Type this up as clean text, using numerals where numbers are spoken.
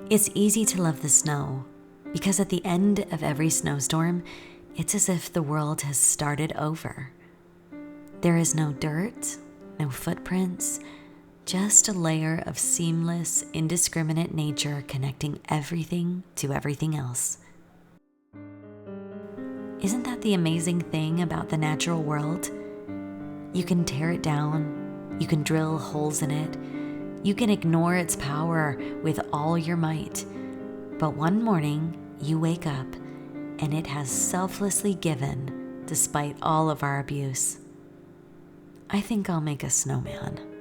It's easy to love the snow because at the end of every snowstorm, it's as if the world has started over. There is no dirt, no footprints, just a layer of seamless, indiscriminate nature connecting everything to everything else. Isn't that the amazing thing about the natural world? You can tear it down, you can drill holes in it, you can ignore its power with all your might, but one morning you wake up and it has selflessly given despite all of our abuse. I think I'll make a snowman.